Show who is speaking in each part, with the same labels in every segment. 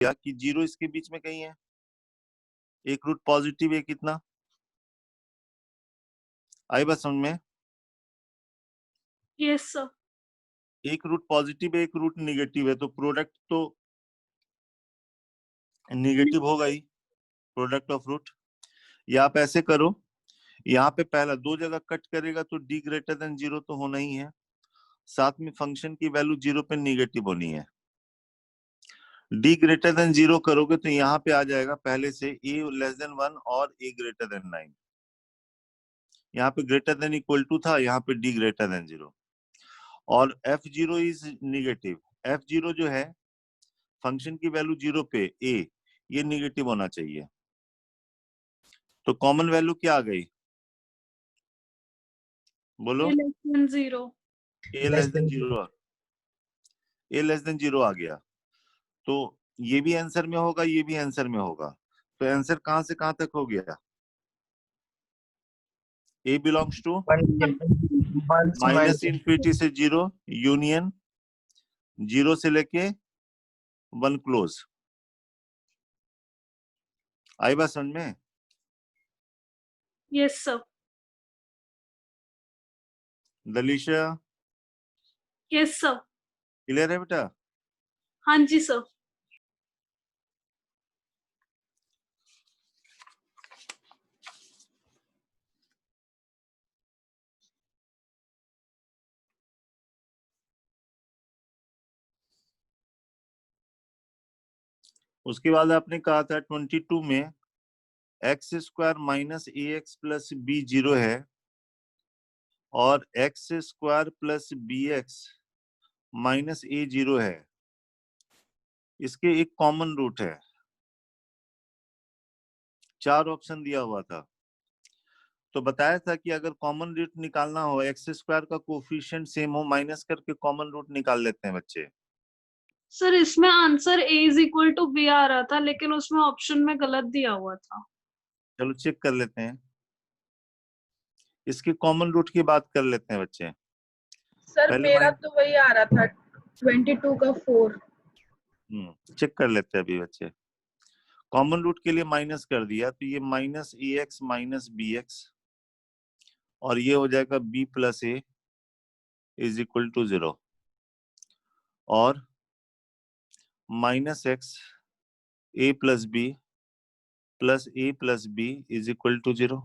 Speaker 1: गया कि जीरो इसके बीच में कहीं है, एक रूट पॉजिटिव है, कितना आई बात समझ में?
Speaker 2: Yes sir.
Speaker 1: एक रूट पॉजिटिव है, एक रूट निगेटिव है, तो प्रोडक्ट तो निगेटिव होगा ही, प्रोडक्ट ऑफ रूट। या आप ऐसे करो, यहाँ पे पहला दो जगह कट करेगा तो डी ग्रेटर देन जीरो तो होना ही है, साथ में फंक्शन की वैल्यू जीरो पे निगेटिव होनी है। डी ग्रेटर देन जीरो करोगे तो यहाँ पे आ जाएगा पहले से ए लेस देन 1 और ए ग्रेटर देन 9। यहाँ पे ग्रेटर देन इक्वल टू था, यहाँ पे डी ग्रेटर देन जीरो। और F zero is negative, F zero जो है फंक्शन की वैल्यू जीरो पे ए, ये निगेटिव होना चाहिए। तो कॉमन वैल्यू क्या आ गई, बोलो?
Speaker 2: ए लेस देन जीरो।
Speaker 1: ए लेस देन जीरो, ए लेस देन जीरो आ गया। तो ये भी आंसर में होगा, ये भी आंसर में होगा। तो आंसर कहां से कहां तक हो गया? A belongs to minus infinity से जीरो, यूनियन जीरो से लेके 1 क्लोज। आई बात समझ में?
Speaker 2: Yes sir.
Speaker 1: Dalisha
Speaker 2: yes sir.
Speaker 1: Clear है बेटा?
Speaker 2: हाँ जी सर।
Speaker 1: उसके बाद आपने कहा था 22 में X square minus A X plus B zero है और X square plus B X minus A zero है, इसके एक कॉमन रूट है। चार ऑप्शन दिया हुआ था, तो बताया था कि अगर कॉमन रूट निकालना हो, एक्स स्क्वायर का कोफिशिएंट सेम हो, माइनस करके कॉमन रूट निकाल लेते हैं बच्चे।
Speaker 2: सर इसमें answer A is equal to B आ रहा था, लेकिन उसमें ऑप्शन में गलत दिया हुआ था।
Speaker 1: चलो चेक कर लेते हैं, इसके कॉमन रूट की बात कर लेते हैं बच्चे।
Speaker 3: सर
Speaker 1: पहले
Speaker 3: मेरा तो वही आ रहा था 22 का 4।
Speaker 1: चेक कर लेते हैं अभी बच्चे। कॉमन रूट के लिए माइनस कर दिया तो ये minus A X minus B X, और ये हो जाएगा B plus A is equal to 0, और minus X A plus B plus A plus B is equal to 0।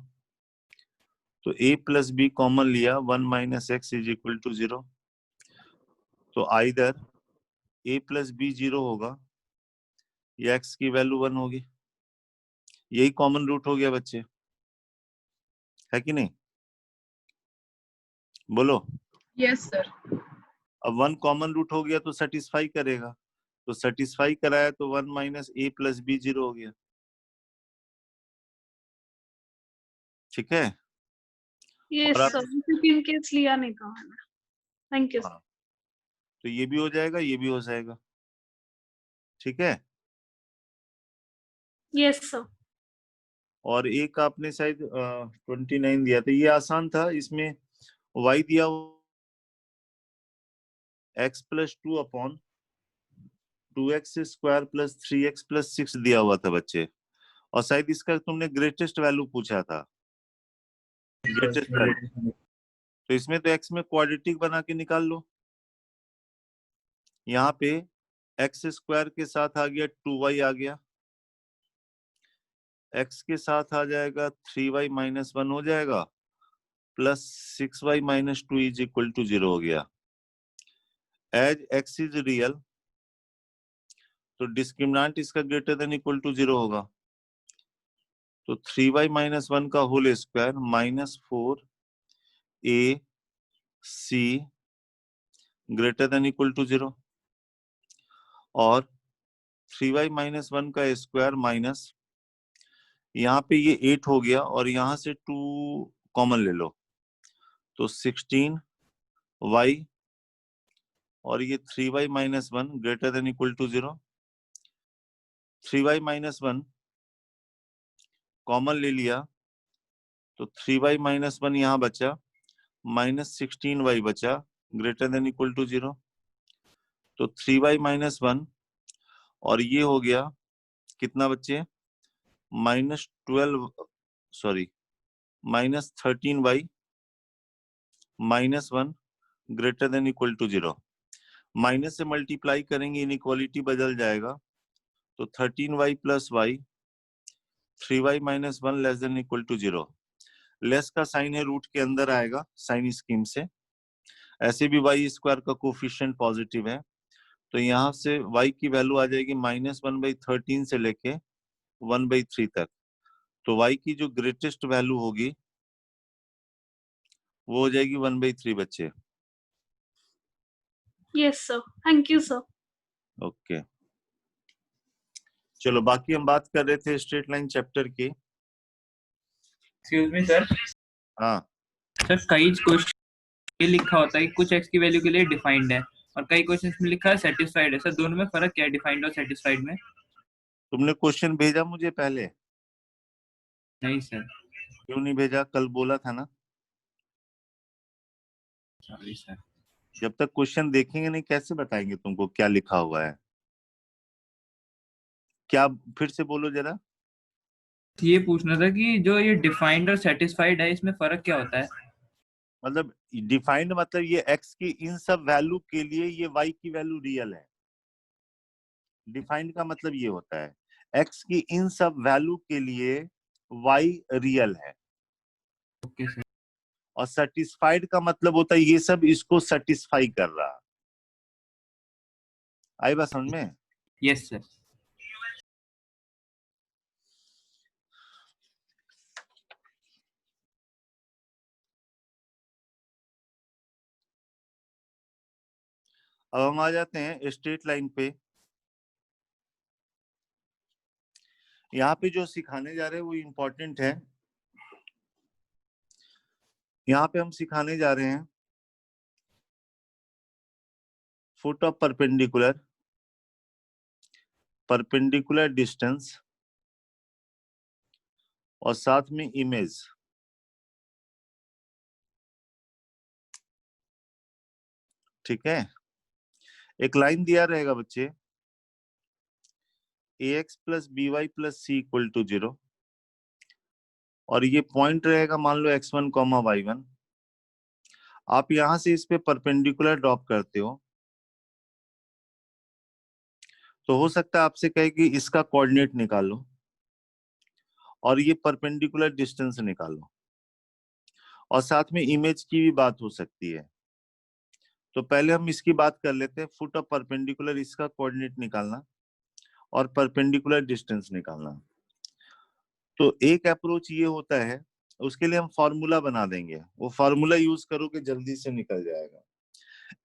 Speaker 1: तो a प्लस बी कॉमन लिया, 1 minus X is equal to 0। तो either a plus B 0 होगा या x की value 1 होगी, यही common root हो गया बच्चे, है कि नहीं? बोलो।
Speaker 3: Yes sir.
Speaker 1: अब 1 कॉमन रूट हो गया तो सेटिस्फाई करेगा, तो सेटिस्फाई कराया तो 1 माइनस ए प्लस बी 0 हो गया। ठीक है?
Speaker 2: यस
Speaker 1: और आप
Speaker 2: सर, सेकंड केस लिया नहीं था मैंने। Thank you.
Speaker 1: हाँ, तो ये भी हो जाएगा, ये भी हो जाएगा। ठीक है?
Speaker 2: Yes sir.
Speaker 1: और एक आपने शायद 29 दिया था, ये आसान था, इसमें y दिया x plus 2 upon 2x square plus 3x plus 6 दिया हुआ था बच्चे, और शायद इसका तुमने ग्रेटेस्ट वैल्यू पूछा था, ग्रेटेस्ट वैल्यू। तो इसमें तो x में क्वाड्रेटिक बना के निकाल लो। यहाँ पे x स्क्वायर के साथ आ गया 2y आ गया, x के साथ आ जाएगा 3y माइनस 1 हो जाएगा, plus 6y minus 2 is equal to 0 हो गया। एज x इज रियल तो डिस्क्रिमिनेंट इसका ग्रेटर देन इक्वल टू 0 होगा। तो 3y माइनस 1 का whole square minus 4 ac greater than equal to 0, और 3y माइनस 1 का स्क्वायर माइनस, यहाँ पे ये 8 हो गया और यहाँ से 2 कॉमन ले लो, तो 16y, और ये 3y minus 1 greater than equal to 0। 3y minus 1 common ले लिया तो 3y माइनस 1 यहाँ बचा, माइनस 16y बचा ग्रेटर देन इक्वल टू 0। तो 3y माइनस 1 और ये हो गया कितना बच्चे, -13y -1 greater than equal to 0। Minus से मल्टीप्लाई करेंगे इनइक्वालिटी बदल जाएगा, तो 13y + y 3y - 1 less than equal to 0। Less का साइन है रूट के अंदर आएगा साइन स्कीम से। ऐसे भी y² का कोफिशिएंट पॉजिटिव है, तो यहाँ से y की वैल्यू आ जाएगी -1/13 से लेके 1/3 तक। तो y की जो ग्रेटेस्ट वैल्यू होगी वो हो जाएगी 1/3 बच्चे।
Speaker 2: Yes, sir. Thank you, sir.
Speaker 1: Okay चलो, बाकी हम बात कर रहे थे स्ट्रेट लाइन चैप्टर की।
Speaker 4: Excuse me sir.
Speaker 1: हाँ
Speaker 4: सर कई क्वेश्चन ये लिखा होता है कि कुछ x की वैल्यू के लिए डिफाइंड है और कई क्वेश्चंस में लिखा है सेटिस्फाइड है। सर दोनों में फर्क क्या है, डिफाइंड और सेटिस्फाइड में?
Speaker 1: तुमने क्वेश्चन भेजा मुझे पहले?
Speaker 4: नहीं सर।
Speaker 1: क्यों नहीं भेजा? कल बोला था ना।
Speaker 4: Sorry sir.
Speaker 1: जब तक क्वेश्चन देखेंगे नहीं कैसे बताएंगे तुमको क्या लिखा हुआ है? क्या, फिर से बोलो जरा।
Speaker 4: ये पूछना था कि जो ये डिफाइंड और सेटिस्फाइड है इसमें फर्क क्या होता है?
Speaker 1: मतलब डिफाइंड मतलब ये x की इन सब वैल्यू के लिए ये y की वैल्यू रियल है। डिफाइंड का मतलब ये होता है x की इन सब वैल्यू के लिए y रियल है।
Speaker 4: Okay sir.
Speaker 1: और सेटिस्फाइड का मतलब होता है ये सब इसको सेटिस्फाई कर रहा। आई बात समझ में?
Speaker 4: Yes sir.
Speaker 1: अब हम आ जाते हैं स्ट्रेट लाइन पे। यहाँ पे जो सिखाने जा रहे हैं वो इम्पोर्टेंट है। यहाँ पे हम सिखाने जा रहे हैं फुट ऑफ परपेंडिकुलर डिस्टेंस और साथ में इमेज। ठीक है, एक लाइन दिया रहेगा बच्चे, ax + by + c = 0 और ये पॉइंट रहेगा मान लो x1, y1। आप यहां से इस पे परपेंडिकुलर ड्रॉप करते हो तो हो सकता है आपसे कहे कि इसका कोऑर्डिनेट निकालो और ये परपेंडिकुलर डिस्टेंस निकालो और साथ में इमेज की भी बात हो सकती है। तो पहले हम इसकी बात कर लेते हैं, फुट ऑफ परपेंडिकुलर, इसका कोऑर्डिनेट निकालना और परपेंडिकुलर डिस्टेंस निकालना। तो एक अप्रोच ये होता है, उसके लिए हम फॉर्मूला बना देंगे, वो फॉर्मूला यूज करोगे जल्दी से निकल जाएगा।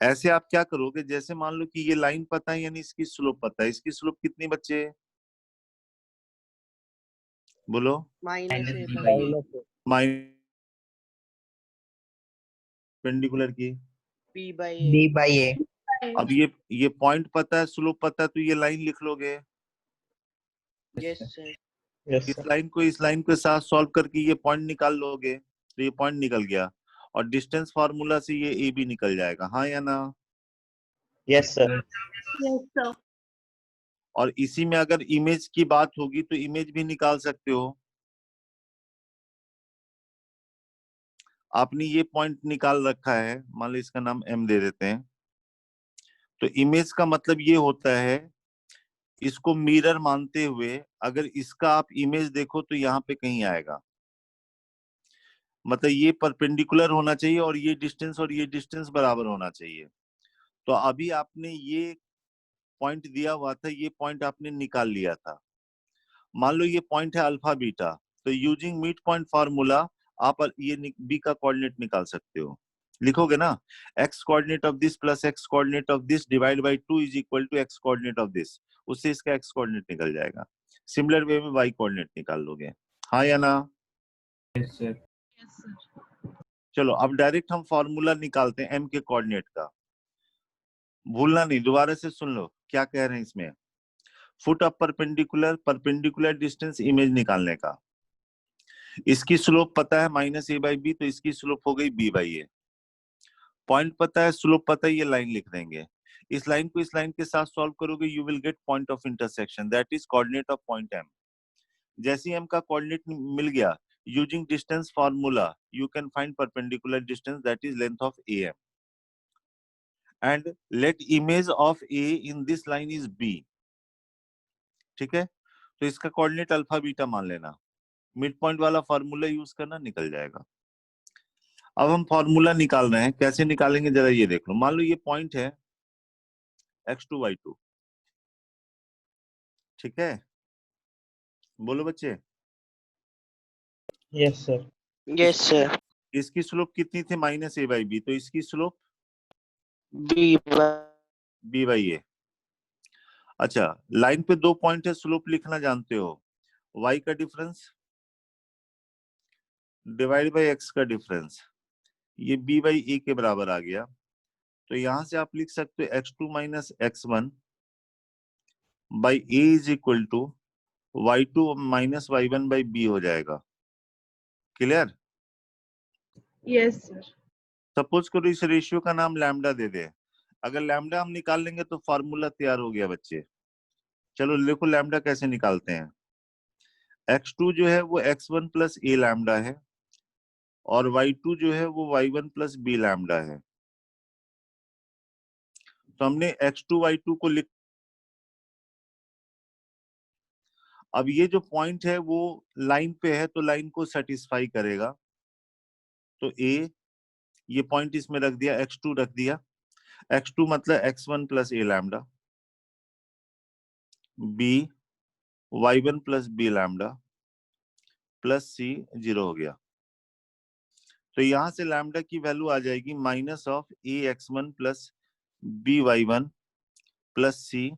Speaker 1: ऐसे आप क्या करोगे, जैसे मान लो कि ये लाइन पता है यानी इसकी स्लोप पता है। इसकी स्लोप कितनी बच्चे बोलो? परपेंडिकुलर की
Speaker 5: b/a।
Speaker 1: अब ये पॉइंट पता है, स्लोप पता है, तो ये लाइन लिख लोगे।
Speaker 5: Yes sir.
Speaker 1: इस लाइन को इस लाइन के साथ सॉल्व करके ये पॉइंट निकाल लोगे, तो ये पॉइंट निकल गया और डिस्टेंस फार्मूला से ये ए भी निकल जाएगा। हाँ या ना?
Speaker 5: Yes sir.
Speaker 2: Yes, sir.
Speaker 1: और इसी में अगर इमेज की बात होगी तो इमेज भी निकाल सकते हो। आपने ये पॉइंट निकाल रखा है, मान लो इसका नाम m दे देते हैं। तो इमेज का मतलब ये होता है इसको मिरर मानते हुए अगर इसका आप इमेज देखो तो यहाँ पे कहीं आएगा, मतलब ये परपेंडिकुलर होना चाहिए और ये डिस्टेंस बराबर होना चाहिए। तो अभी आपने ये पॉइंट दिया हुआ था, ये पॉइंट आपने निकाल लिया था। मान लो ये पॉइंट है अल्फा बीटा, तो यूजिंग मिड पॉइंट फार्मूला आप ये बी का कोऑर्डिनेट निकाल सकते हो। लिखोगे ना, x coordinate of this plus x coordinate of this divide by 2 = x coordinate of this, उससे इसका x कोऑर्डिनेट निकल जाएगा। सिमिलर वे में y कोऑर्डिनेट निकाल लोगे। हाँ या ना?
Speaker 4: Yes sir.
Speaker 3: Yes, sir.
Speaker 1: चलो अब डायरेक्ट हम फॉर्मूला निकालते हैं m के कोऑर्डिनेट का। भूलना नहीं, दोबारा से सुन लो क्या कह रहे हैं इसमें। Foot of perpendicular distance image निकालने का। इसकी स्लोप पता है -a/b, तो इसकी स्लोप हो गई b/a। पॉइंट पता है, स्लोप पता है, ये लाइन लिख देंगे। इस लाइन को इस लाइन के साथ सॉल्व करोगे, you will get point of intersection, that is coordinate of point M. जैसे ही एम का कोऑर्डिनेट मिल गया, using distance formula you can find perpendicular distance, that is length of A M, and let image of A in this line is B. ठीक है, तो इसका coordinate alpha beta मान लेना, मिड पॉइंट वाला फार्मूला यूज करना, निकल जाएगा। अब हम फार्मूला निकाल रहे हैं, कैसे निकालेंगे जरा ये देख लो। मान लो ये पॉइंट है x2 y2, ठीक है, बोलो बच्चे।
Speaker 5: Yes, sir. Yes, sir.
Speaker 1: इसकी स्लोप कितनी थी? माइनस ए बाई बी, तो इसकी slope
Speaker 5: B by
Speaker 1: B by A. अच्छा, लाइन पे दो पॉइंट है, स्लोप लिखना जानते हो, y का डिफरेंस डिवाइड बाई x का डिफरेंस, ये b बाई ए के बराबर आ गया। तो यहां से आप लिख सकते हो x2 minus x1 by A is equal to y2 minus y1 by b हो जाएगा। क्लियर?
Speaker 3: Yes, sir.
Speaker 1: सपोज करो इस रेशियो का नाम लैम्डा दे दे, अगर लैम्डा हम निकाल लेंगे तो फॉर्मूला तैयार हो गया बच्चे। चलो देखो लैम्डा कैसे निकालते हैं। x2 जो है वो x1 प्लस ए लैम्डा है, और y2 जो है वो y1 प्लस बी लैम्डा है। तो हमने x2 y2 को लिख, अब ये जो पॉइंट है वो लाइन पे है तो लाइन को सेटिस्फाई करेगा। तो a, ये पॉइंट इसमें रख दिया, x2 रख दिया, x2 मतलब x1 plus A lambda, b y1 plus B lambda plus c 0 हो गया। तो यहां से लैम्डा की वैल्यू आ जाएगी minus of A x1 plus B y1 plus c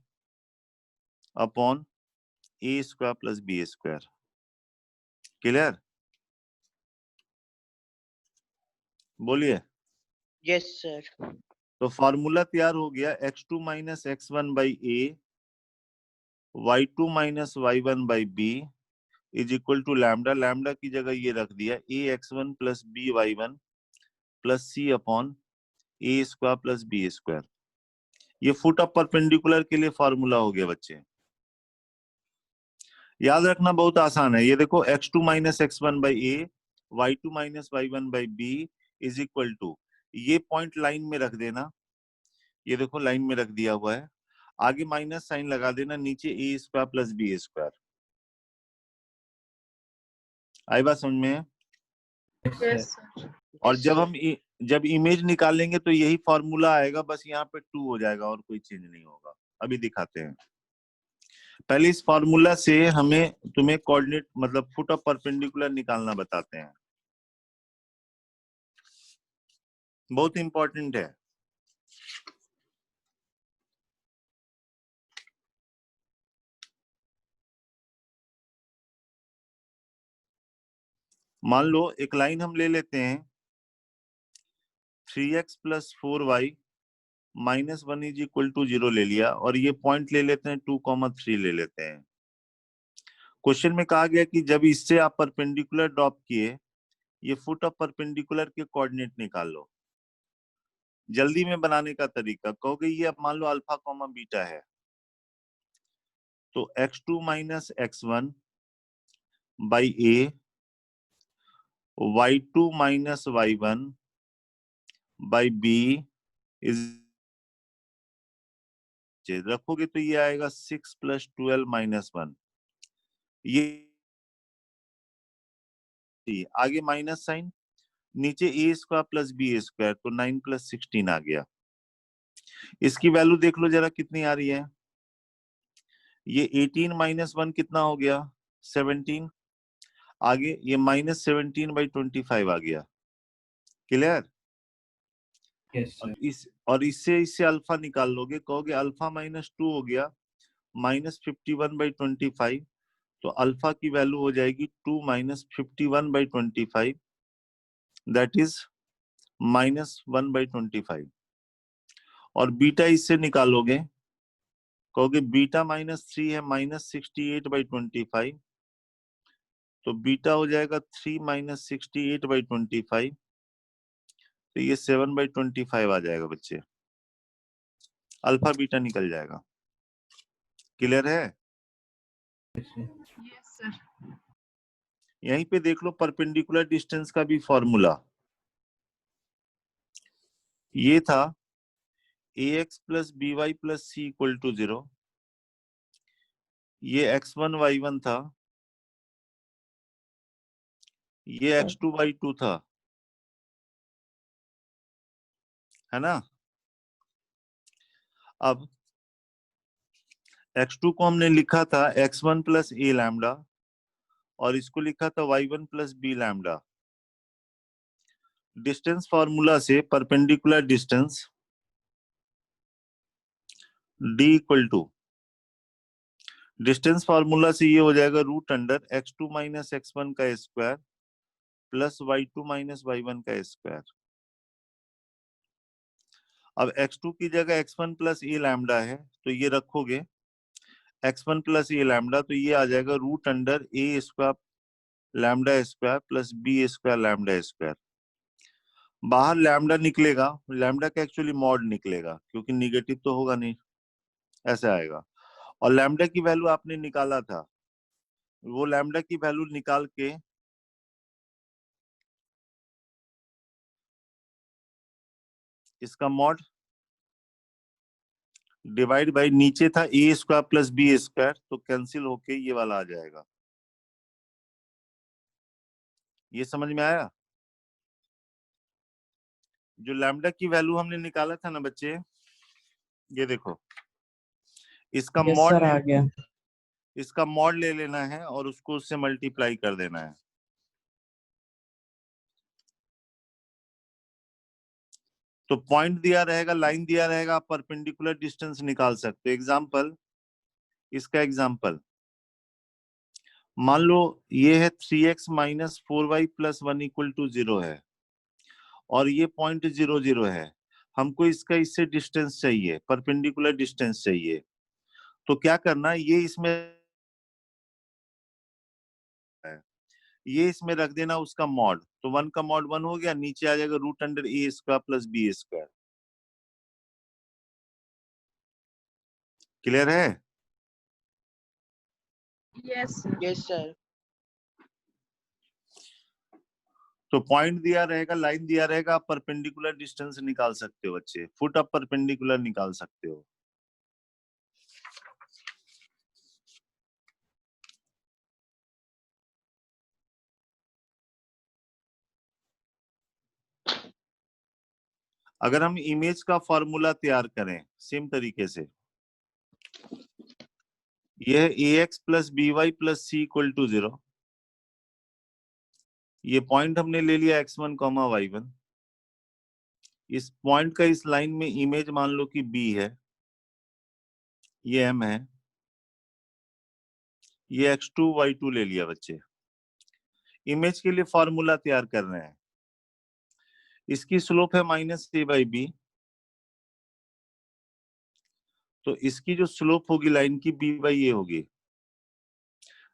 Speaker 1: upon A square plus B square. Clear? बोलिए।
Speaker 5: Yes, sir.
Speaker 1: तो फॉर्मूला तैयार हो गया, x2 minus x1 by A, y2 minus y1 by B is equal to lambda, lambda की जगह ये रख दिया A x1 plus B y1 plus C upon A square plus B square. ये फुट ऑफ परपेंडिकुलर के लिए formula हो गया बच्चे। याद रखना बहुत आसान है। ये देखो x2 minus x1 by A, y2 minus y1 by B is equal to, ये पॉइंट लाइन में रख देना, ये देखो लाइन में रख दिया हुआ है, आगे माइनस साइन लगा देना, नीचे ए स्क्वायर प्लस बी स्क्वायर। आई बात समझ में?
Speaker 3: Yes, sir.
Speaker 1: और
Speaker 5: Yes,
Speaker 1: जब
Speaker 5: sir.
Speaker 1: हम जब इमेज निकालेंगे तो यही फॉर्मूला आएगा, बस यहाँ पे 2 हो जाएगा और कोई चेंज नहीं होगा। अभी दिखाते हैं। पहले इस फॉर्मूला से हमें तुम्हें कोऑर्डिनेट मतलब फुट ऑफ परपेंडिकुलर निकालना बताते हैं, बहुत इंपॉर्टेंट है। मान लो एक लाइन हम ले लेते हैं, 3x plus 4y minus 1 is equal to 0 ले लिया, और ये पॉइंट ले लेते हैं 2,3 ले लेते हैं। क्वेश्चन में कहा गया कि जब इससे आप परपेंडिकुलर ड्रॉप किए, ये फुट ऑफ परपेंडिकुलर के कोऑर्डिनेट निकाल लो। जल्दी में बनाने का तरीका, कहोगे ये अब मान लो अल्फा कॉमा बीटा है, तो x2 minus x1 by A, y2 minus y1 by B is, रखोगे तो ये आएगा 6 प्लस 12 माइनस 1, ये आगे माइनस साइन, नीचे ए स्क्वायर प्लस बी स्क्वायर, तो 9 प्लस 16 आ गया। इसकी वैल्यू देख लो जरा कितनी आ रही है। ये 18 माइनस 1 कितना हो गया? 17। आगे ये माइनस 17 बाई 25 आ गया। क्लियर?
Speaker 4: Yes sir.
Speaker 1: और इससे इससे अल्फा निकाल लोगे, कहोगे अल्फा माइनस 2 हो गया, माइनस 51 बाई 25, तो अल्फा की वैल्यू हो जाएगी 2 minus 51 by 25, that is minus 1 by 25। और बीटा इससे निकालोगे, कहोगे बीटा माइनस 3 है, माइनस 68 बाई 25, तो बीटा हो जाएगा 3 माइनस 68 बाई 25, तो ये 7 बाई 25 आ जाएगा बच्चे। अल्फा बीटा निकल जाएगा। क्लियर है?
Speaker 3: Yes, sir.
Speaker 1: यहीं पे देख लो परपेंडिकुलर डिस्टेंस का भी फॉर्मूला ये था ax plus B Y plus C equal to 0। ये x1 y1 था, ये x2 y2 था, है ना? अब x2 को हमने लिखा था x1 प्लस ए लैम्डा और इसको लिखा था y1 plus B lambda. Distance formula से perpendicular distance d equal to distance formula से ये हो जाएगा root under x2 minus x1 का square plus y2 minus y1 का स्क्वायर। अब x2 की जगह x1 प्लस ए लैम्डा है तो ये रखोगे x1 प्लस ए लैम्डा, तो ये आ जाएगा root under A square lambda square plus B square lambda square. बाहर लैम्डा निकलेगा, लैम्डा का एक्चुअली मॉड निकलेगा क्योंकि निगेटिव तो होगा नहीं, ऐसे आएगा। और लैम्डा की वैल्यू आपने निकाला था, वो लैम्डा की वैल्यू निकाल के इसका मॉड डिवाइड बाई नीचे था ए स्क्वायर प्लस बी स्क्वायर, तो कैंसिल होके ये वाला आ जाएगा। ये समझ में आया? जो लैम्डा की वैल्यू हमने निकाला था ना बच्चे, ये देखो इसका
Speaker 6: यस
Speaker 1: मॉड
Speaker 6: सर आ गया।
Speaker 1: इसका मॉड ले लेना है और उसको उससे मल्टीप्लाई कर देना है। तो पॉइंट दिया रहेगा, लाइन दिया रहेगा, आप परपेंडिकुलर डिस्टेंस निकाल सकते हो। एग्जांपल, इसका एग्जांपल मान लो ये है 3x minus 4y plus 1 equal to 0 है और ये पॉइंट 0 0 है। हमको इसका इससे डिस्टेंस चाहिए, परपेंडिकुलर डिस्टेंस चाहिए। तो क्या करना, ये इसमें रख देना उसका मॉड, तो 1 का मॉड 1 हो गया, नीचे आ जाएगा root under A square plus B square. Clear है?
Speaker 3: Yes, sir.
Speaker 5: Yes, sir.
Speaker 1: तो पॉइंट दिया रहेगा, लाइन दिया रहेगा, आप परपेंडिकुलर डिस्टेंस निकाल सकते हो बच्चे, फुट आप परपेंडिकुलर निकाल सकते हो। अगर हम इमेज का फॉर्मूला तैयार करें सेम तरीके से, यह है ax plus B Y plus C equal to 0। ये पॉइंट हमने ले लिया x1 कॉमा y1। इस पॉइंट का इस लाइन में इमेज मान लो कि b है, ये m है, ये x2 y2 ले लिया बच्चे। इमेज के लिए फॉर्मूला तैयार कर रहे हैं। इसकी स्लोप है माइनस ए बाई बी, तो इसकी जो स्लोप होगी लाइन की b बाई ए होगी।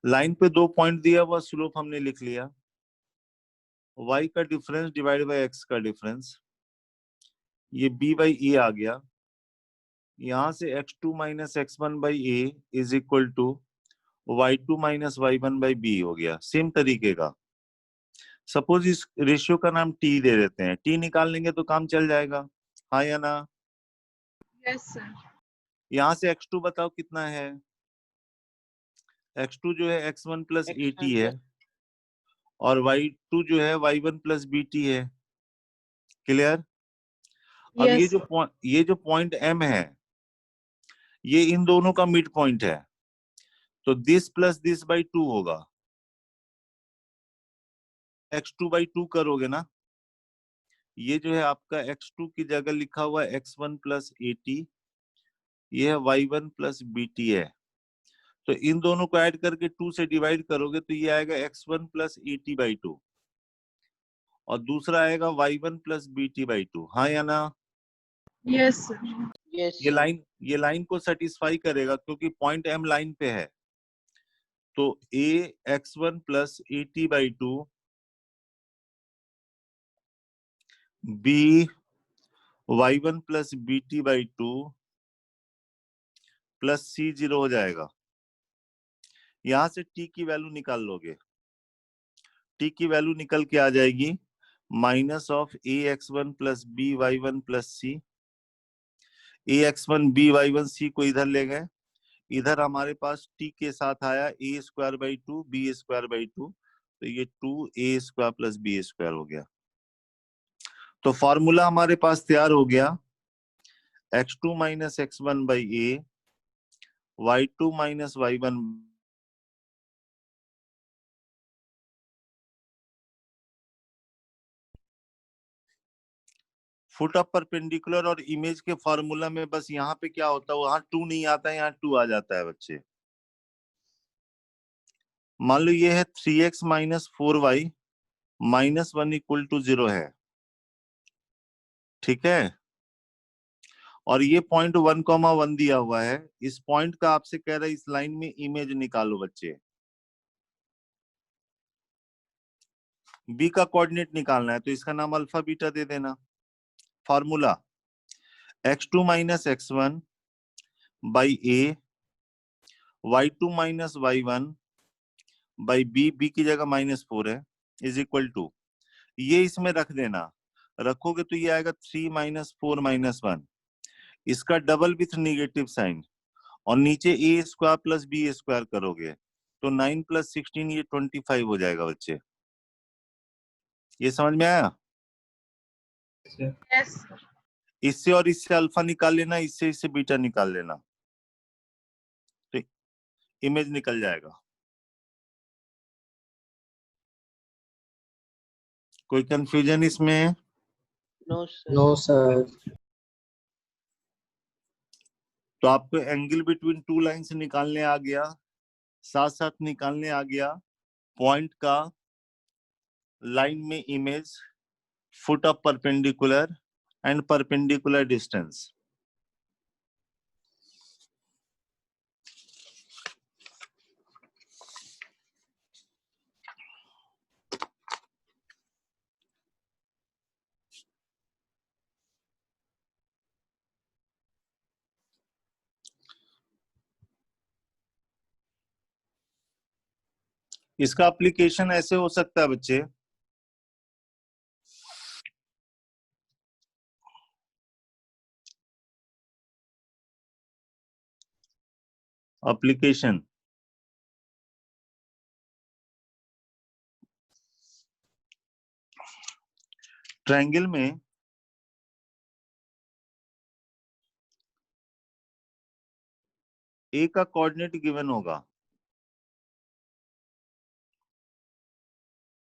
Speaker 1: लाइन पे 2 पॉइंट दिया हुआ, स्लोप हमने लिख लिया, y का डिफरेंस डिवाइड बाय x का डिफरेंस, ये b बाई ए आ गया। यहां से x2 minus x1 by A is equal to y2 minus y1 by B हो गया। सेम तरीके का, सपोज इस रेशियो का नाम t दे देते हैं, t निकाल लेंगे तो काम चल जाएगा, हाँ या ना?
Speaker 3: Yes, sir.
Speaker 1: यहां से x2 बताओ कितना है? x2 जो है x1 प्लस
Speaker 5: X1
Speaker 1: at है और y2 जो है y1 प्लस bt है। क्लियर? अब
Speaker 3: Yes, sir.
Speaker 1: ये जो पॉइंट m है, ये इन दोनों का मिड पॉइंट है, तो दिस प्लस दिस बाई 2 होगा। x2 बाई 2 करोगे ना, ये जो है आपका x2 की जगह लिखा हुआ है x1 प्लस at, ये है y1 प्लस bt है। तो इन दोनों को ऐड करके 2 से डिवाइड करोगे तो ये आएगा x1 प्लस at बाई 2 और दूसरा आएगा y1 प्लस bt बाई 2, हाँ या ना?
Speaker 3: Yes, sir.
Speaker 5: Yes,
Speaker 1: ये
Speaker 5: sir.
Speaker 1: लाइन को सेटिस्फाई करेगा क्योंकि पॉइंट m लाइन पे है। तो a x1 plus at by 2, b y1 plus bt by 2 plus C 0 हो जाएगा। यहां से टी की वैल्यू निकाल लोगे, टी की वैल्यू निकल के आ जाएगी minus of A X one plus B Y one plus C. A X one B Y one C को इधर ले गए, इधर हमारे पास टी के साथ आया A square by two B square by two, तो ये 2a square plus B square हो गया। तो फॉर्मूला हमारे पास तैयार हो गया, x2 minus X one by A, y2 minus Y one foot of perpendicular. और इमेज के फॉर्मूला में बस यहाँ पे क्या होता है, वहां 2 नहीं आता है, यहाँ 2 आ जाता है बच्चे। मान लो ये है 3x minus 4y minus 1 equal to 0 है, ठीक है। और ये पॉइंट 1,1 दिया हुआ है, इस पॉइंट का आपसे कह रहा है इस लाइन में इमेज निकालो बच्चे। बी का कोऑर्डिनेट निकालना है तो इसका नाम अल्फा बीटा दे देना। Formula x2 minus X one by A, y2 minus Y one by B, B की जगह -4 है, इज इक्वल टू, ये इसमें रख देना, रखोगे तो ये आएगा 3 माइनस 4 माइनस 1, इसका डबल विथ निगेटिव साइन, और नीचे ए स्क्वायर प्लस बी स्क्वायर करोगे तो 9 प्लस 16 ये 25 हो जाएगा बच्चे। ये समझ में आया?
Speaker 3: Yes, sir.
Speaker 1: इससे और इससे अल्फा निकाल लेना, इससे इससे बीटा निकाल लेना, तो इमेज निकल जाएगा। कोई कंफ्यूजन इसमें?
Speaker 5: No, sir.
Speaker 6: No, sir.
Speaker 1: तो आपको एंगल बिटवीन टू लाइंस निकालने आ गया, साथ साथ निकालने आ गया पॉइंट का लाइन में image, foot of perpendicular and perpendicular distance. इसका एप्लीकेशन ऐसे हो सकता है बच्चे, एप्लीकेशन ट्रायंगल में ए का कोऑर्डिनेट गिवन होगा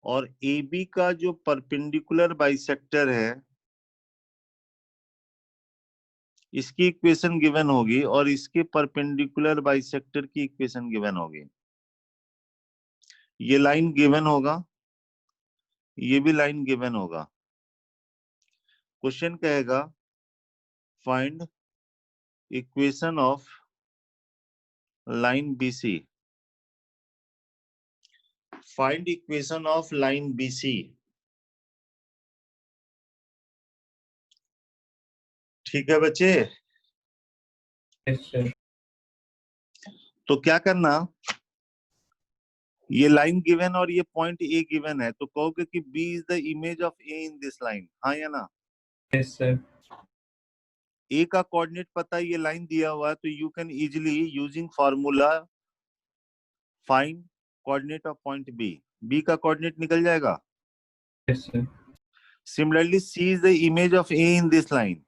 Speaker 1: और ए बी का जो परपेंडिकुलर बाइसेक्टर है इसकी इक्वेशन गिवन होगी, और इसके परपेंडिकुलर बाइसेक्टर की इक्वेशन गिवन होगी। ये लाइन गिवन होगा, ये भी लाइन गिवन होगा। क्वेश्चन कहेगा find equation of line BC, find equation of line BC, ठीक है बच्चे।
Speaker 4: Yes, sir.
Speaker 1: तो क्या करना, ये लाइन गिवन और ये पॉइंट ए गिवन है, तो कहोगे कि B is the image of A in this line, हाँ या ना?
Speaker 4: Yes, sir.
Speaker 1: ए का कोऑर्डिनेट पता है, ये लाइन दिया हुआ है, तो you can easily using formula find coordinate of point B, B का कोऑर्डिनेट निकल जाएगा।
Speaker 4: Yes, sir.
Speaker 1: Similarly C is the image of A in this line,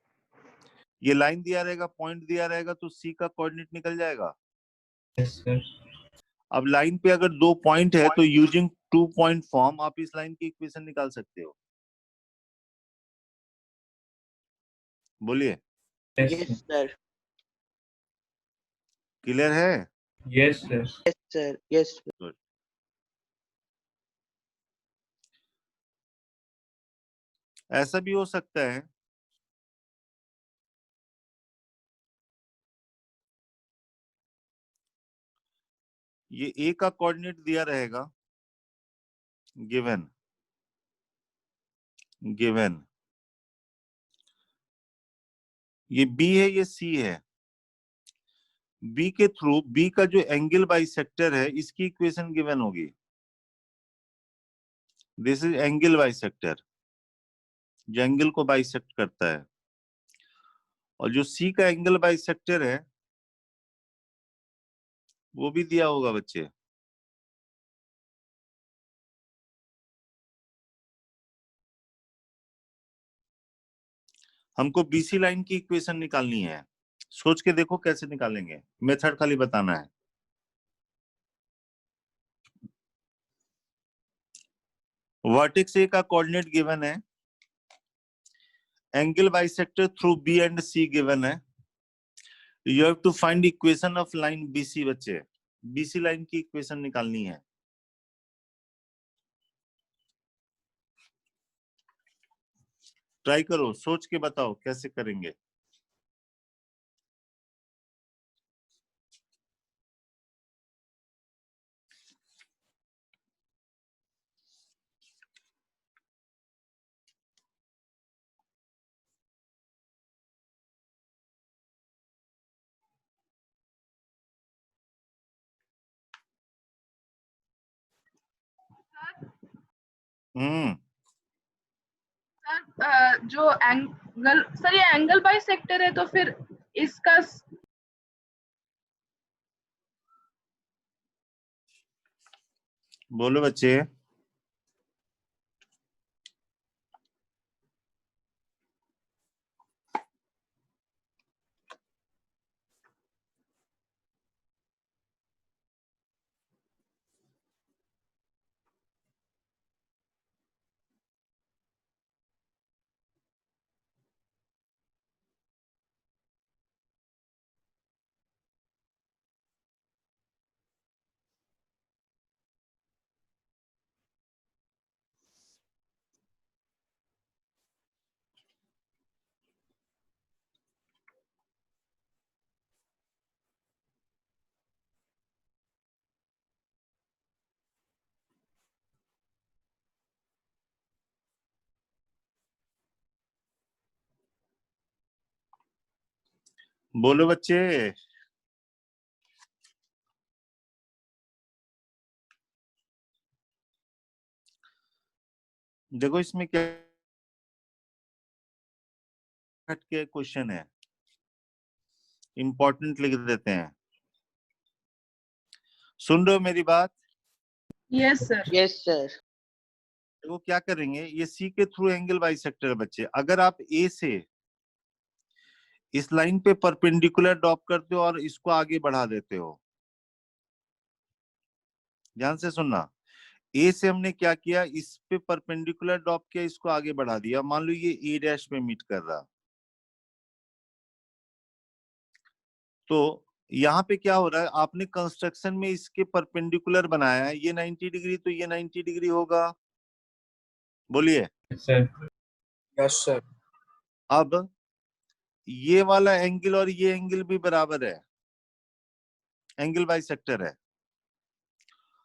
Speaker 1: ये लाइन दिया रहेगा, पॉइंट दिया रहेगा, तो सी का कोऑर्डिनेट निकल जाएगा।
Speaker 4: Yes, sir.
Speaker 1: अब लाइन पे अगर दो पॉइंट है तो यूजिंग 2 पॉइंट फॉर्म आप इस लाइन की इक्वेशन निकाल सकते हो। बोलिए,
Speaker 4: Yes,
Speaker 5: Yes,
Speaker 4: sir.
Speaker 5: sir.
Speaker 1: Clear है?
Speaker 4: Yes, sir.
Speaker 5: Yes, sir. Yes.
Speaker 1: Good. ऐसा भी हो सकता है ये ए का कोऑर्डिनेट दिया रहेगा गिवन, गिवन ये बी है, ये सी है, बी के थ्रू बी का जो एंगल बाइसेक्टर है इसकी इक्वेशन गिवन होगी। दिस इज एंगल बाइसेक्टर, जो एंगल को बाइसेक्ट करता है। और जो सी का एंगल बाइसेक्टर है वो भी दिया होगा बच्चे। हमको बीसी लाइन की इक्वेशन निकालनी है। सोच के देखो कैसे निकालेंगे, मेथड खाली बताना है। वर्टेक्स ए का कोऑर्डिनेट गिवन है, angle bisector through B and C given है। You have to find equation of line BC. बच्चे बीसी लाइन की इक्वेशन निकालनी है। ट्राई करो, सोच के बताओ कैसे करेंगे।
Speaker 3: सर जो एंगल, सर ये एंगल बाई सेक्टर है तो फिर इसका
Speaker 1: बोलो बच्चे। बोलो बच्चे। देखो इसमें क्या के क्वेश्चन है, इंपॉर्टेंट लिख देते हैं। सुन रहे हो मेरी बात?
Speaker 3: Yes sir.
Speaker 5: Yes, sir.
Speaker 1: देखो क्या करेंगे, ये सी के थ्रू एंगल बाइसेक्टर है बच्चे। अगर आप ए से इस लाइन पे परपेंडिकुलर ड्रॉप करते हो और इसको आगे बढ़ा देते हो, ध्यान से सुनना। ए से हमने क्या किया, इस पे परपेंडिकुलर ड्रॉप किया, इसको आगे बढ़ा दिया। मान लो ये ए डैश पे मीट कर रहा, तो यहाँ पे क्या हो रहा है, आपने कंस्ट्रक्शन में इसके परपेंडिकुलर बनाया है, ये 90 डिग्री, तो ये 90 डिग्री होगा। बोलिए।
Speaker 4: Sir
Speaker 6: yes sir.
Speaker 1: अब ये वाला एंगल और ये एंगल भी बराबर है, एंगल बाइसेक्टर है।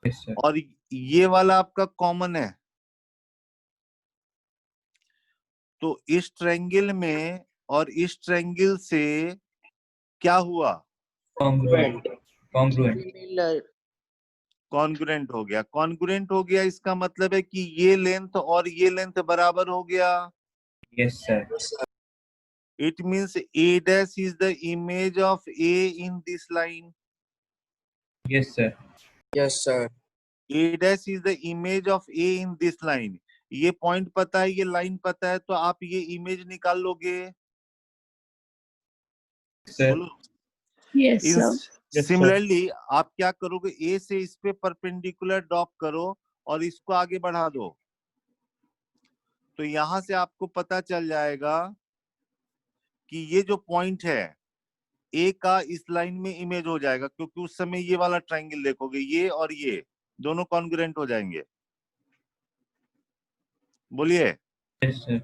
Speaker 4: Yes sir.
Speaker 1: और ये वाला आपका कॉमन है, तो इस ट्रायंगल में और इस ट्रायंगल से क्या हुआ,
Speaker 4: कॉन्ग्रुएंट कॉन्ग्रुएंट
Speaker 5: Similar.
Speaker 1: कॉन्ग्रुएंट हो गया। कॉन्ग्रुएंट हो गया इसका मतलब है कि ये लेंथ और ये लेंथ बराबर हो गया।
Speaker 4: Yes sir.
Speaker 1: It means A dash is the image of A in this line.
Speaker 4: Yes sir.
Speaker 6: Yes sir.
Speaker 1: A dash is the image of A in this line. ये पॉइंट पता है, ये line पता है, तो आप ये इमेज निकाल लोगे।
Speaker 4: सर।
Speaker 1: बोलो।
Speaker 2: Yes sir.
Speaker 4: Yes,
Speaker 1: सिमिलरली आप क्या करोगे, ए से इस पे परपेंडिकुलर ड्रॉप करो और इसको आगे बढ़ा दो, तो यहां से आपको पता चल जाएगा कि ये जो पॉइंट है ए का इस लाइन में इमेज हो जाएगा, क्योंकि उस समय ये वाला ट्रायंगल देखोगे, ये और ये दोनों कॉन्ग्रुएंट हो जाएंगे। बोलिए।
Speaker 4: Yes sir.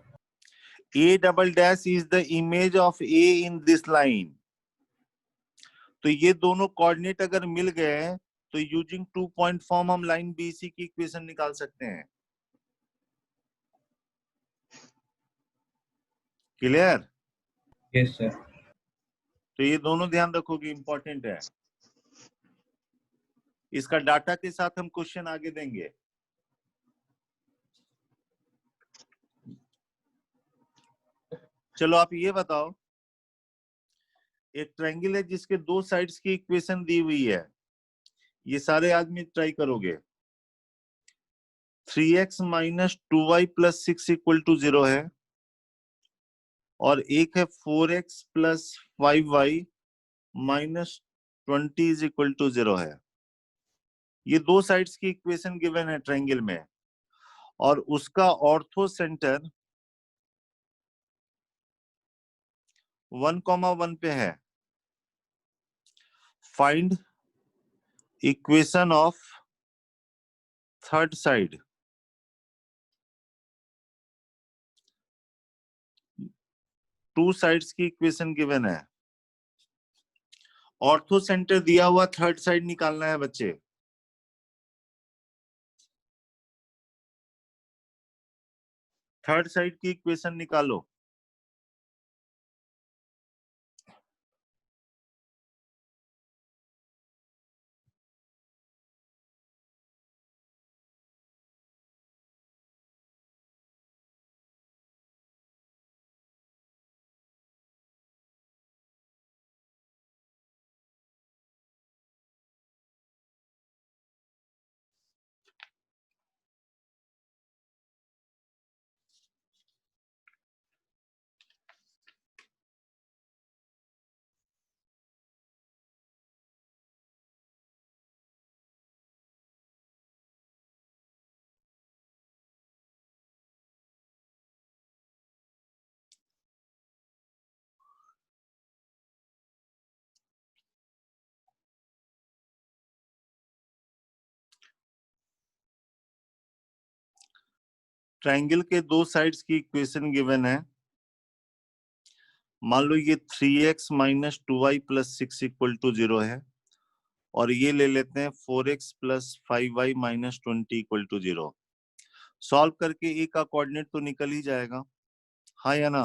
Speaker 1: A double dash is the image of A in this line. तो ये दोनों कोऑर्डिनेट अगर मिल गए तो यूजिंग 2 पॉइंट फॉर्म हम लाइन बीसी की इक्वेशन निकाल सकते हैं। क्लियर?
Speaker 4: Yes sir.
Speaker 1: तो ये दोनों ध्यान रखोगे, इंपॉर्टेंट है। इसका डाटा के साथ हम क्वेश्चन आगे देंगे। चलो आप ये बताओ, एक ट्रायंगल है जिसके दो साइड्स की इक्वेशन दी हुई है, ये सारे आदमी ट्राई करोगे। 3x minus 2y plus 6 equal to 0 है, और एक है 4x plus 5y minus 20 is equal to 0 है। ये दो साइड्स की इक्वेशन गिवन है ट्रायंगल में, और उसका ऑर्थो सेंटर 1,1 पे है। Find equation of third side. Two sides की इक्वेशन गिवन है, ऑर्थो सेंटर दिया हुआ, थर्ड साइड निकालना है बच्चे। थर्ड साइड की इक्वेशन निकालो। ट्रायंगल के दो साइड्स की इक्वेशन गिवन है। मान लो ये 3x minus 2y plus 6 equal to 0 है, और ये ले लेते हैं 4x plus 5y minus 20 equal to 0। Solve करके ए का कोऑर्डिनेट तो निकल ही जाएगा, हाँ या ना?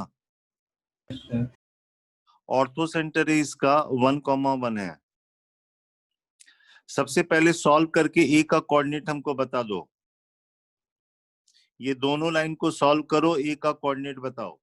Speaker 1: ऑर्थो सेंटर है इसका 1,1 है। सबसे पहले सॉल्व करके ए का कोऑर्डिनेट हमको बता दो। ये दोनों लाइन को सॉल्व करो, ए का कोऑर्डिनेट बताओ।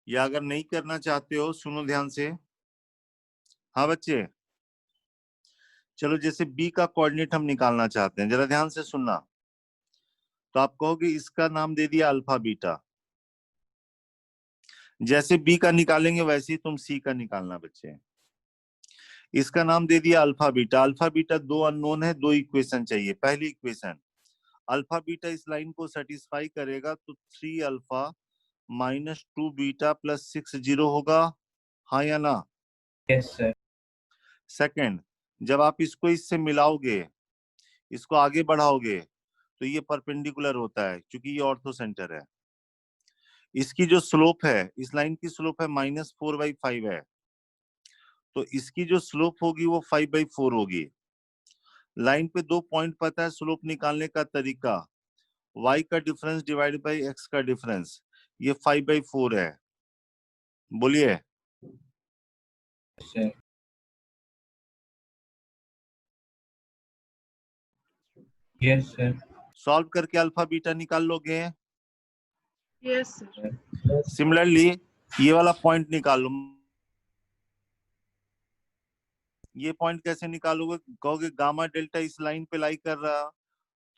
Speaker 1: या अगर नहीं करना चाहते हो, सुनो ध्यान से। हाँ बच्चे, चलो जैसे बी का कोऑर्डिनेट हम निकालना चाहते हैं, जरा ध्यान से सुनना। तो आप कहोगे इसका नाम दे दिया अल्फा बीटा। जैसे बी का निकालेंगे वैसे ही तुम सी का निकालना बच्चे। इसका नाम दे दिया अल्फा बीटा। अल्फा बीटा दो अननोन है, दो इक्वेशन चाहिए। पहली इक्वेशन, अल्फा बीटा इस लाइन को सेटिस्फाई करेगा तो 3 अल्फा माइनस 2 बीटा प्लस 6 0 होगा, हाँ या ना?
Speaker 4: Yes sir.
Speaker 1: सेकंड, जब आप इसको इससे मिलाओगे, इसको आगे बढ़ाओगे, तो ये परपेंडिकुलर होता है क्योंकि ये ऑर्थो सेंटर है। इसकी जो स्लोप है, इस लाइन की स्लोप है -4/5 है, तो इसकी जो स्लोप होगी वो 5/4 होगी। लाइन पे दो पॉइंट पता है स्लोप निकालने का तरीका, y का डिफरेंस डिवाइड बाई x का डिफरेंस, ये 5/4 है। बोलिए।
Speaker 4: Sir yes sir.
Speaker 1: सॉल्व करके अल्फा बीटा निकाल लोगे।
Speaker 3: Yes sir.
Speaker 1: सिमिलरली ये वाला पॉइंट निकाल लो। ये पॉइंट कैसे निकालोगे? कहोगे गामा डेल्टा इस लाइन पे लाई कर रहा,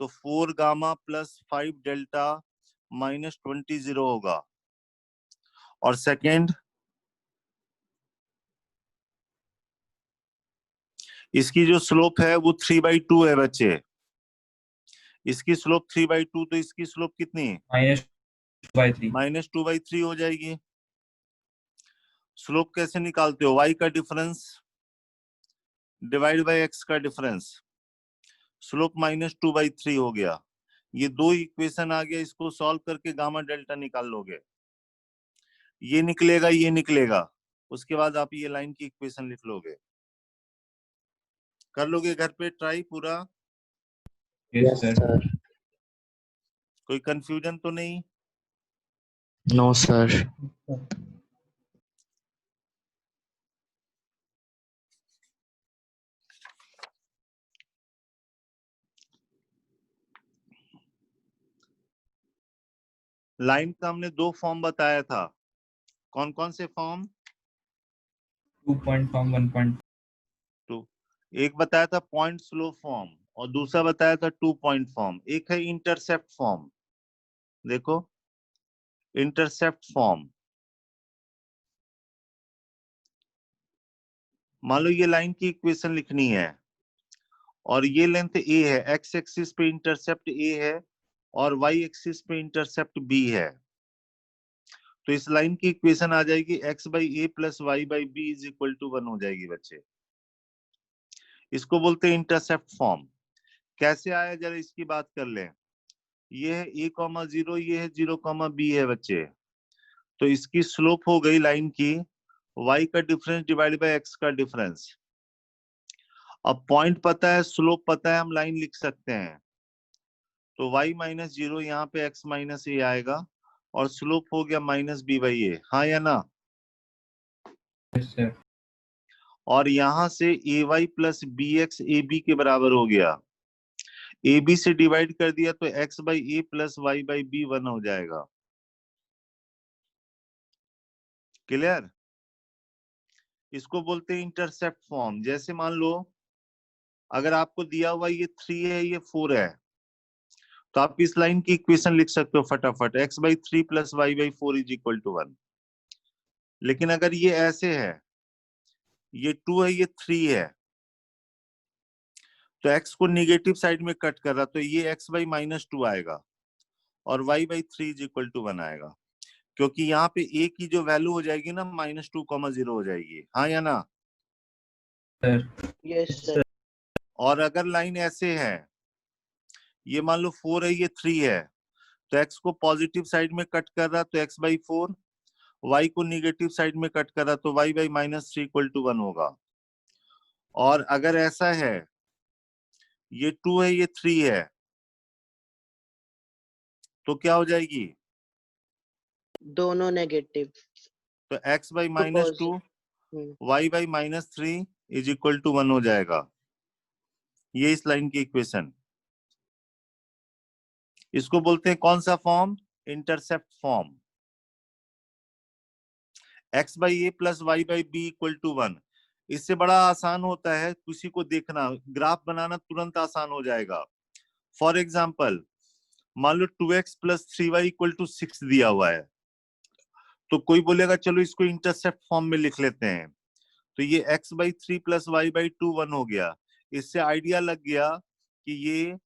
Speaker 1: तो 4 गामा प्लस 5 डेल्टा माइनस 20 0 होगा। और सेकेंड, इसकी जो स्लोप है वो 3/2 है बच्चे। इसकी स्लोप 3/2, तो इसकी स्लोप कितनी?
Speaker 4: -2/3।
Speaker 1: -2/3 हो जाएगी। स्लोप कैसे निकालते हो? y का डिफरेंस डिवाइड बाय x का डिफरेंस। स्लोप -2/3 हो गया। ये दो इक्वेशन आ गया, इसको सॉल्व करके गामा डेल्टा निकाल लोगे, ये निकलेगा ये निकलेगा, उसके बाद आप ये लाइन की इक्वेशन लिख लोगे। कर लोगे घर पे ट्राई पूरा?
Speaker 6: Yes, sir.
Speaker 1: कोई कंफ्यूजन तो नहीं?
Speaker 6: No, sir.
Speaker 1: लाइन का हमने दो फॉर्म बताया था, कौन कौन से फॉर्म?
Speaker 4: 2 point form, 1 point.
Speaker 1: एक बताया था पॉइंट स्लो फॉर्म और दूसरा बताया था 2 पॉइंट फॉर्म। एक है इंटरसेप्ट फॉर्म, देखो इंटरसेप्ट फॉर्म। मान लो ये लाइन की इक्वेशन लिखनी है और ये लेंथ ए है, एक्स एक्सिस पे इंटरसेप्ट ए है और वाई एक्सिस पे इंटरसेप्ट बी है। तो इस लाइन की इक्वेशन आ जाएगी x/a + y/b = 1 हो जाएगी बच्चे। इसको बोलते हैं इंटरसेप्ट फॉर्म। कैसे आया जरा इसकी बात कर लें। ये है a, 0, ये है 0, b है बच्चे। तो इसकी स्लोप हो गई लाइन की y का डिफरेंस डिवाइड बाय x का डिफरेंस। अब पॉइंट पता है, स्लोप पता है, हम लाइन लिख सकते हैं। तो y - 0 यहाँ पे x - a आएगा और स्लोप हो गया -b/a। हाँ या ना?
Speaker 4: Yes sir.
Speaker 1: और यहां से ay + bx ab के बराबर हो गया। ab से डिवाइड कर दिया तो x/a + y/b 1 हो जाएगा। क्लियर? इसको बोलते हैं इंटरसेप्ट फॉर्म। जैसे मान लो अगर आपको दिया हुआ ये 3 है, ये 4 है, तो आप इस लाइन की इक्वेशन लिख सकते हो फटाफट, x/3 + y/4 = 1। लेकिन अगर ये ऐसे है, ये 2 है, ये 3 है, तो x को निगेटिव साइड में कट कर रहा, तो ये x/-2 आएगा और y/3 = 1 आएगा। क्योंकि यहाँ पे a की जो वैल्यू हो जाएगी ना -2, 0 हो जाएगी। हाँ या ना?
Speaker 5: Yes, sir.
Speaker 1: और अगर लाइन ऐसे है, ये मान लो 4 है, ये 3 है, तो x को पॉजिटिव साइड में कट कर रहा तो x/4, y को निगेटिव साइड में कट कर रहा तो y/-3 = 1 होगा। और अगर ऐसा है, ये 2 है, ये 3 है, तो क्या हो जाएगी?
Speaker 5: दोनों नेगेटिव।
Speaker 1: तो x/-2 y/-3 = 1 हो जाएगा। ये इस लाइन की इक्वेशन। इसको बोलते हैं कौन सा form? Intercept form. x/a + y/b = 1। इससे बड़ा आसान होता है किसी को देखना, ग्राफ बनाना तुरंत आसान हो जाएगा। फॉर एग्जाम्पल मान लो 2x + 3y = 6 दिया हुआ है, तो कोई बोलेगा चलो इसको इंटरसेप्ट फॉर्म में लिख लेते हैं। तो ये x/3 + y/2 1 हो गया। इससे आइडिया लग गया कि ये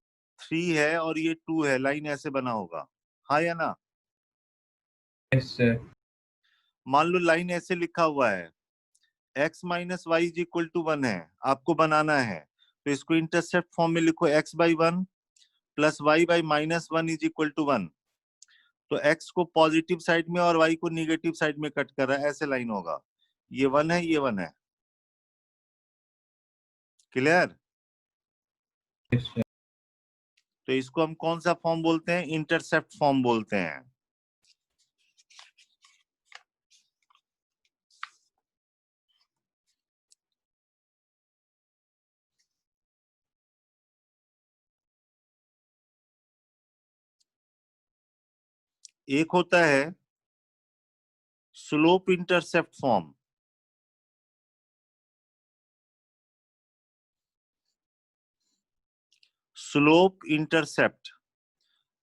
Speaker 1: 3 है और ये 2 है, लाइन ऐसे बना होगा। हाँ या ना?
Speaker 4: Yes sir.
Speaker 1: मान लो लाइन ऐसे लिखा हुआ है, x - y = 1 है, आपको बनाना है, तो इसको इंटरसेप्ट फॉर्म में लिखो x/1 + y/-1 = 1। तो x को पॉजिटिव साइड में और y को निगेटिव साइड में कट कर रहा है, ऐसे लाइन होगा। ये 1 है, ये 1 है। क्लियर?
Speaker 4: Yes sir.
Speaker 1: तो इसको हम कौन सा फॉर्म बोलते हैं? इंटरसेप्ट फॉर्म बोलते हैं। एक होता है slope intercept form. Slope intercept,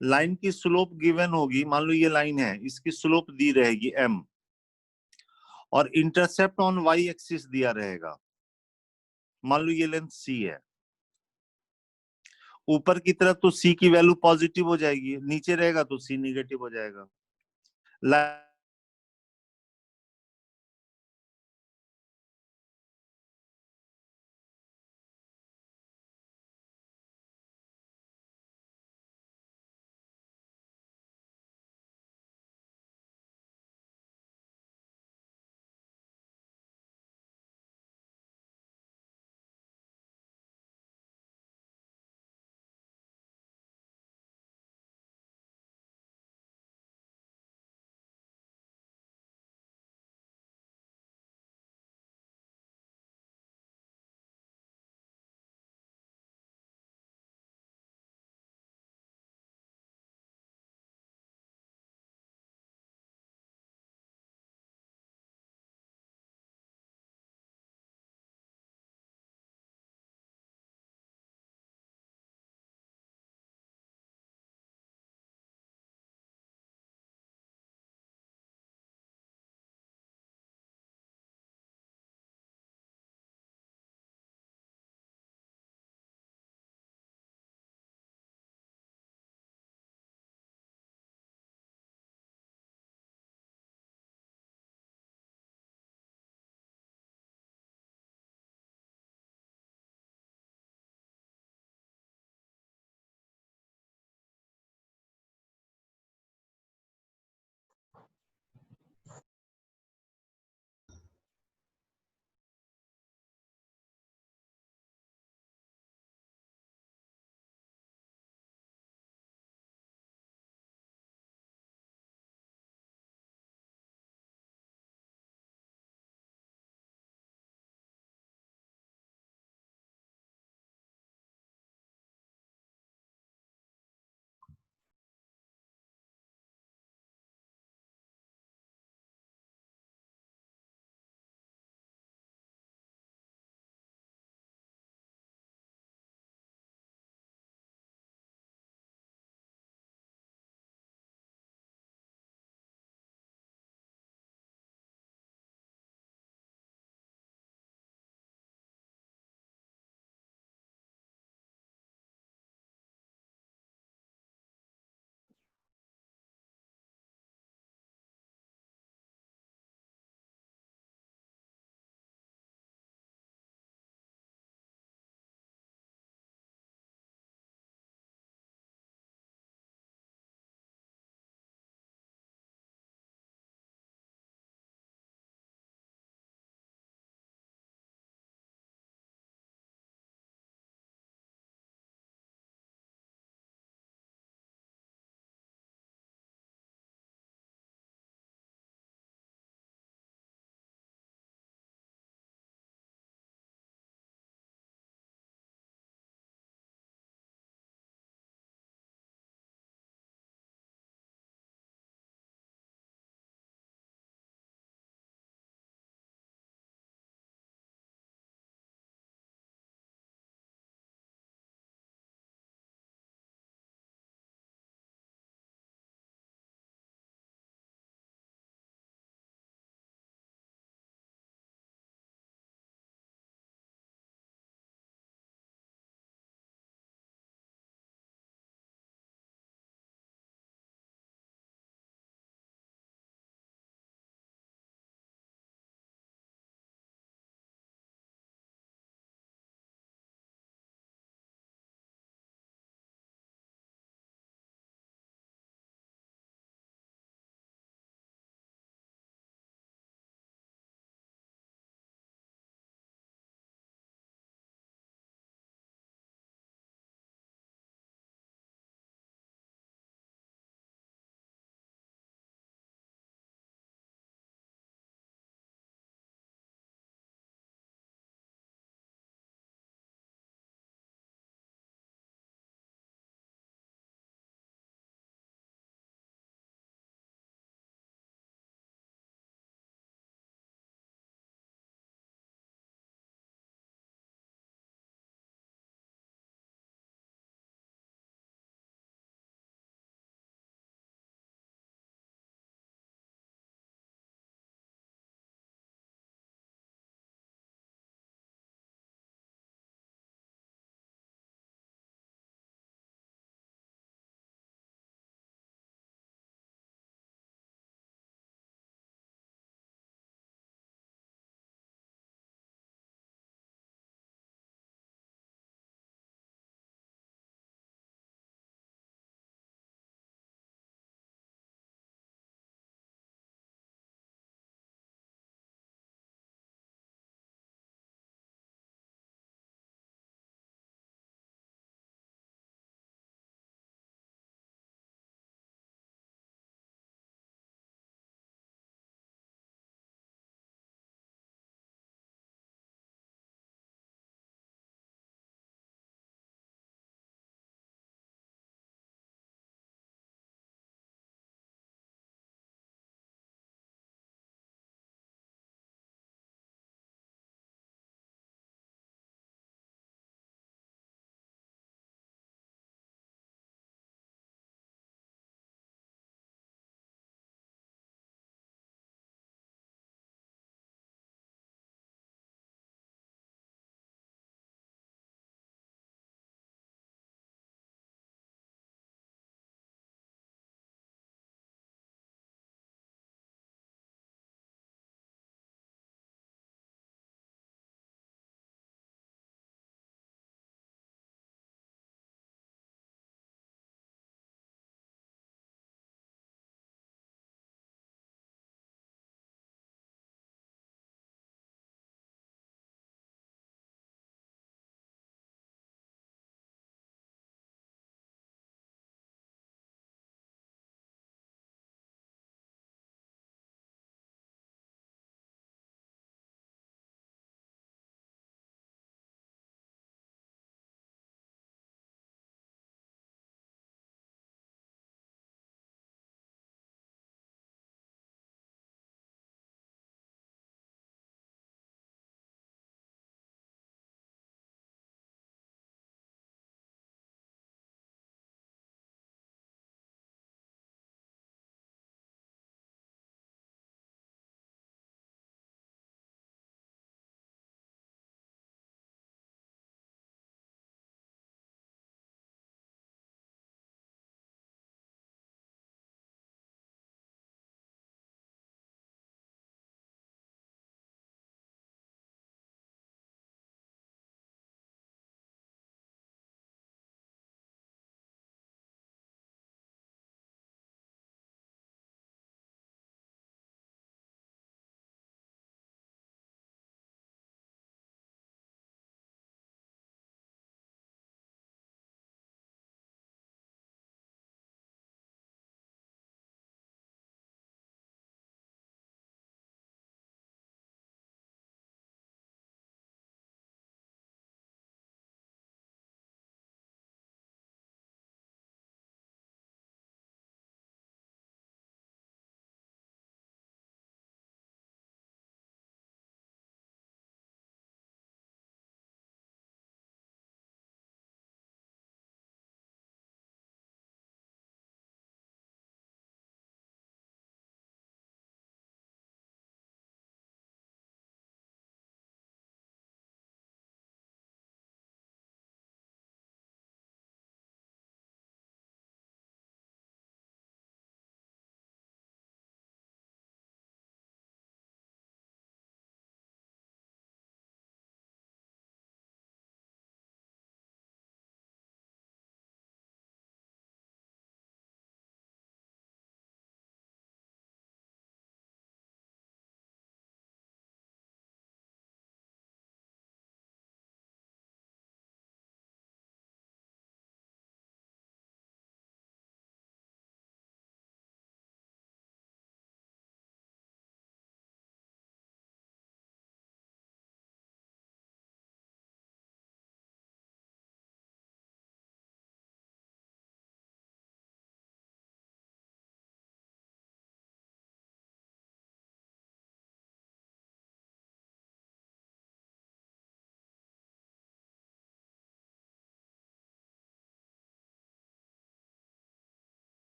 Speaker 1: line की स्लोप गिवन होगी, मान लो ये लाइन है, इसकी स्लोप दी रहेगी m और इंटरसेप्ट ऑन y एक्सिस दिया रहेगा। मान लो ये लेंथ c है, ऊपर की तरफ तो c की वैल्यू पॉजिटिव हो जाएगी, नीचे रहेगा तो c निगेटिव हो जाएगा।